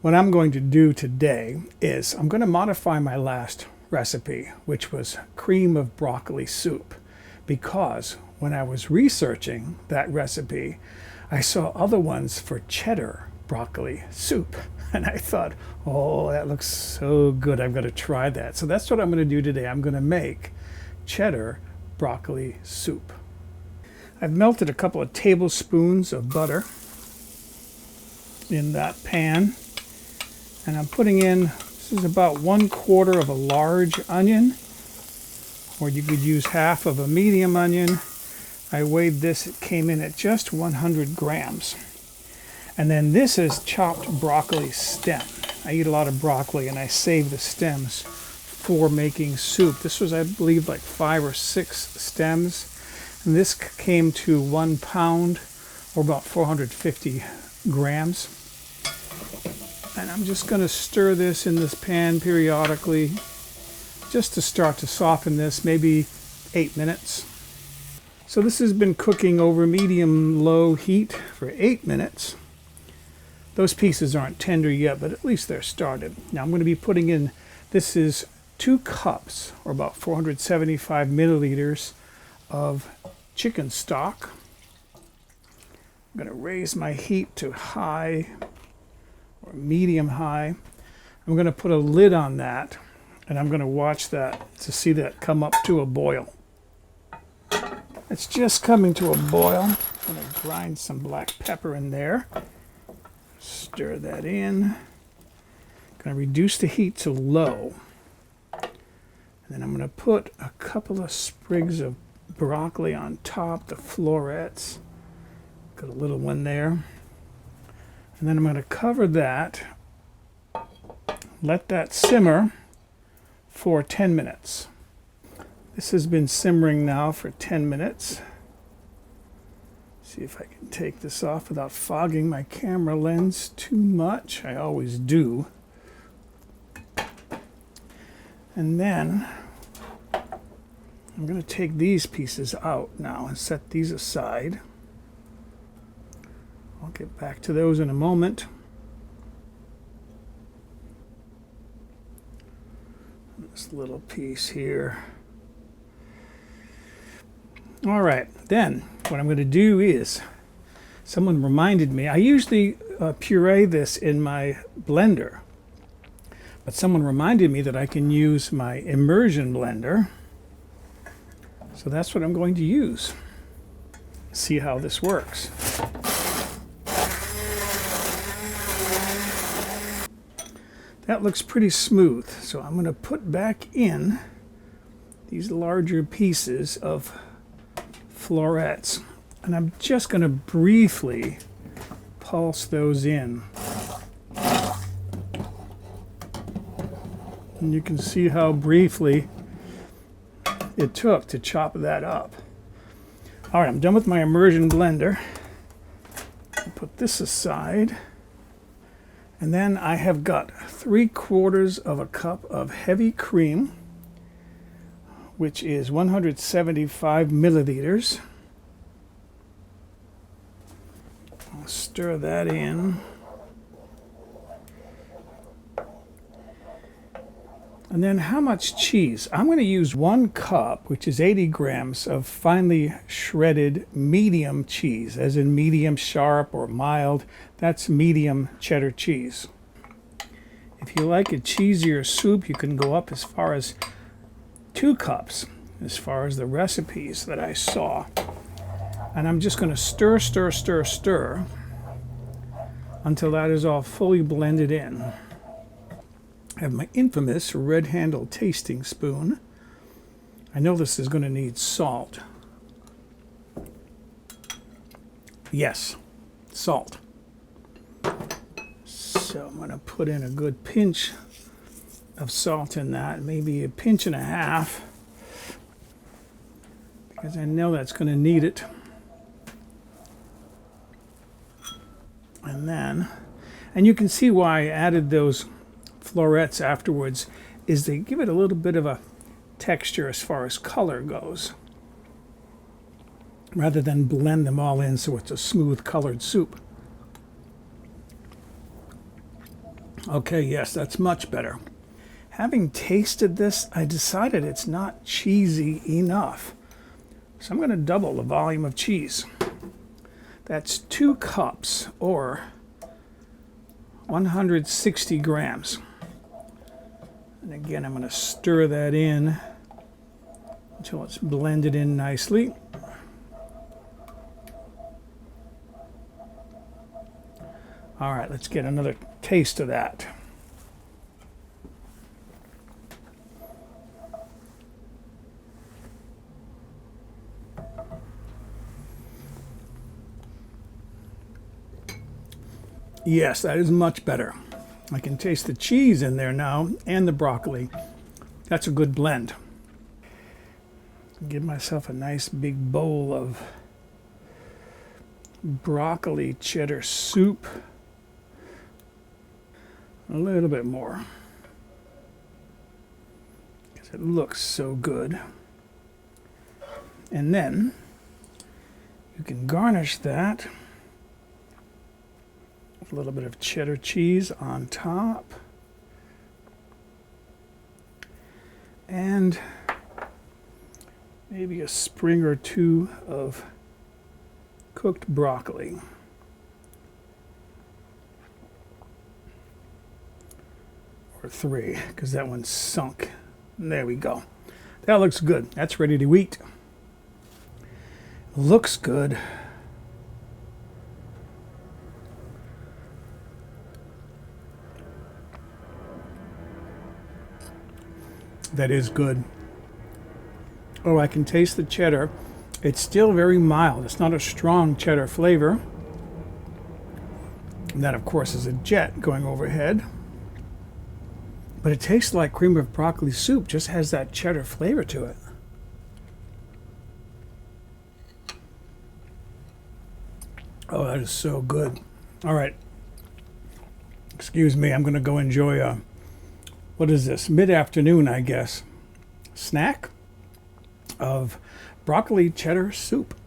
What I'm going to do today is I'm going to modify my last recipe, which was cream of broccoli soup, because when I was researching that recipe, I saw other ones for cheddar broccoli soup. And I thought, oh, that looks so good. I've got to try that. So that's what I'm going to do today. I'm going to make cheddar broccoli soup. I've melted a couple of tablespoons of butter in that pan. And I'm putting in, this is about 1/4 of a large onion, or you could use half of a medium onion. I weighed this, it came in at just 100 grams. And then this is chopped broccoli stem. I eat a lot of broccoli and I save the stems for making soup. This was, I believe, like 5 or 6 stems. And this came to 1 pound, or about 450 grams. And I'm just going to stir this in this pan periodically, just to start to soften this, maybe 8 minutes. So this has been cooking over medium-low heat for 8 minutes. Those pieces aren't tender yet, but at least they're started. Now I'm going to be putting in, this is 2 cups, or about 475 milliliters of chicken stock. I'm going to raise my heat to high, or medium high. I'm going to put a lid on that, and I'm going to watch that to see that come up to a boil. It's just coming to a boil. I'm going to grind some black pepper in there. Stir that in. I'm going to reduce the heat to low. And then I'm going to put a couple of sprigs of broccoli on top, the florets. Got a little one there. And then I'm going to cover that, let that simmer for 10 minutes. This has been simmering now for 10 minutes. See if I can take this off without fogging my camera lens too much. I always do. And then I'm going to take these pieces out now and set these aside. I'll get back to those in a moment. This little piece here. All right, then what I'm going to do is, someone reminded me, I usually puree this in my blender, but someone reminded me that I can use my immersion blender. So that's what I'm going to use. See how this works. That looks pretty smooth, so I'm going to put back in these larger pieces of florets, and I'm just going to briefly pulse those in. And you can see how briefly it took to chop that up. All right, I'm done with my immersion blender. I'll put this aside. And then I have got 3/4 of a cup of heavy cream, which is 175 milliliters. I'll stir that in. And then how much cheese? I'm going to use 1 cup, which is 80 grams of finely shredded medium cheese, as in medium sharp or mild. That's medium cheddar cheese. If you like a cheesier soup, you can go up as far as 2 cups, as far as the recipes that I saw. And I'm just going to stir, stir, stir, stir until that is all fully blended in. I have my infamous red-handled tasting spoon. I know this is going to need salt. Yes, salt. So I'm going to put in a good pinch of salt in that, maybe a pinch and a half, because I know that's going to need it. And you can see why I added those florets afterwards, is they give it a little bit of a texture as far as color goes, rather than blend them all in so it's a smooth colored soup. Okay, yes, that's much better. Having tasted this, I decided it's not cheesy enough. So I'm going to double the volume of cheese. That's 2 cups or 160 grams. And again, I'm going to stir that in until it's blended in nicely. All right, let's get another taste of that. Yes, that is much better. I can taste the cheese in there now and the broccoli. That's a good blend. Give myself a nice big bowl of broccoli cheddar soup. A little bit more, because it looks so good. And then you can garnish that with a little bit of cheddar cheese on top. And maybe a sprig or two of cooked broccoli. Or 3, because that one's sunk. There we go. That looks good. That's ready to eat. Looks good. That is good. Oh, I can taste the cheddar. It's still very mild. It's not a strong cheddar flavor. And that, of course, is a jet going overhead. But it tastes like cream of broccoli soup. Just has that cheddar flavor to it. Oh, that is so good. All right. Excuse me. I'm going to go enjoy a, what is this? Mid-afternoon, I guess. Snack of broccoli cheddar soup.